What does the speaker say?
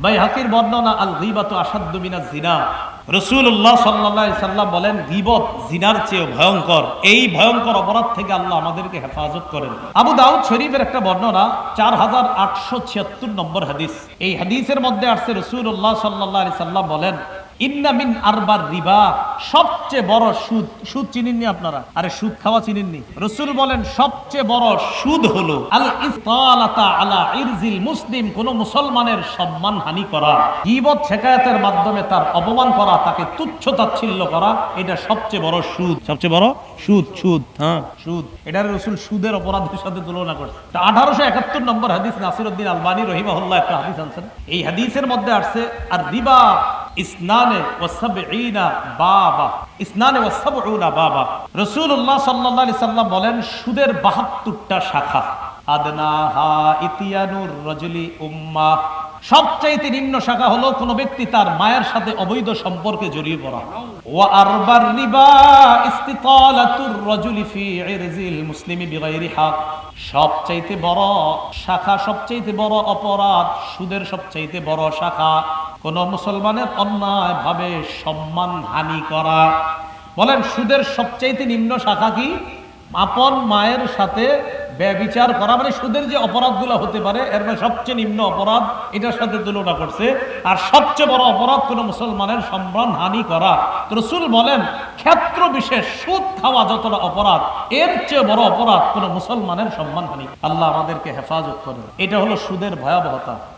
বাইহাকির বর্ণনা আল গীবাতু আশাদ্দু মিনাজ জিনা। রাসূলুল্লাহ সাল্লাল্লাহু আলাইহি সাল্লাম বলেন, গীবত জিনার চেয়ে ভয়ঙ্কর। এই ভয়ঙ্কর অপরাধ থেকে আল্লাহ আমাদেরকে হেফাজত করেন। আবু দাউদ শরীফের একটা বর্ণনা 4876 নম্বর হাদিস। এই হাদিসের মধ্যে আসছে রাসূলুল্লাহ সাল্লাল্লাহু আলাইহি সাল্লাম বলেন, ইন্না মিন আরবার রিবা, সবচেয়ে বড় সুদ। সুদ চিনেননি আপনারা? আরে সুদ খাওয়া চিনেননি? রাসূল বলেন সবচেয়ে বড় সুদ হলো আল ইসতালাতা আলা ইরজিল মুসলিম, কোন মুসলমানের সম্মান হানি করা, গীবত শিকায়াতের মাধ্যমে তার অপমান করা, তাকে তুচ্ছ তাচ্ছিল্য করা, এটা সবচেয়ে বড় সুদ। সবচেয়ে বড় সুদ, সুদ, হ্যাঁ সুদ। এটার রাসূল সুদের অপরাধের সাথে তুলনা করছে। 1871 নম্বর হাদিস, নাসিরউদ্দিন আলবানী রাহিমাহুল্লাহ একটা হাদিস আনছেন। এই হাদিসের মধ্যে আসছে আর রিবা ইসনানে ওয়া সাবঈনা বাবা, ইসনানে ওয়া সাবঈনা বাবা। রাসূলুল্লাহ সাল্লাল্লাহু আলাইহি সাল্লাম বলেন, সুদের 72টা শাখা। আদনাহা ইতিয়ানুর রাজুলি উম্মাহ, সবচাইতে নিম্ন শাখা হলো কোন ব্যক্তি তার মায়ের সাথে অবৈধ সম্পর্কে জড়িয়ে পড়া। ওয়া আরবার রিবা ইস্তিতালাতুর রাজুলি ফি ইরজিল মুসলিমি বিগাইরি হক, সবচাইতে বড় শাখা, সবচাইতে বড় অপরাধ, সুদের সবচাইতে বড় শাখা কোন মুসলমানের অন্যায় ভাবে সম্মান হানি করা। বলেন সুদের সবচাইতে নিম্ন শাখা কি? আপন মায়ের সাথে ব্যভিচার করা। মানে সুদের যে অপরাধগুলো হতে পারে এর মধ্যে সবচেয়ে নিম্ন অপরাধ এটার সাথে তুলনা করছে। আর সবচেয়ে বড় অপরাধ কোন মুসলমানের সম্মান হানি করা। রাসূল বলেন ক্ষেত্র বিশেষ সুদ খাওয়া যতটা অপরাধ, এর চেয়ে বড় অপরাধ কোন মুসলমানের সম্মান হানি। আল্লাহ আমাদেরকে হেফাজত করেন। এটা হলো সুদের ভয়াবহতা।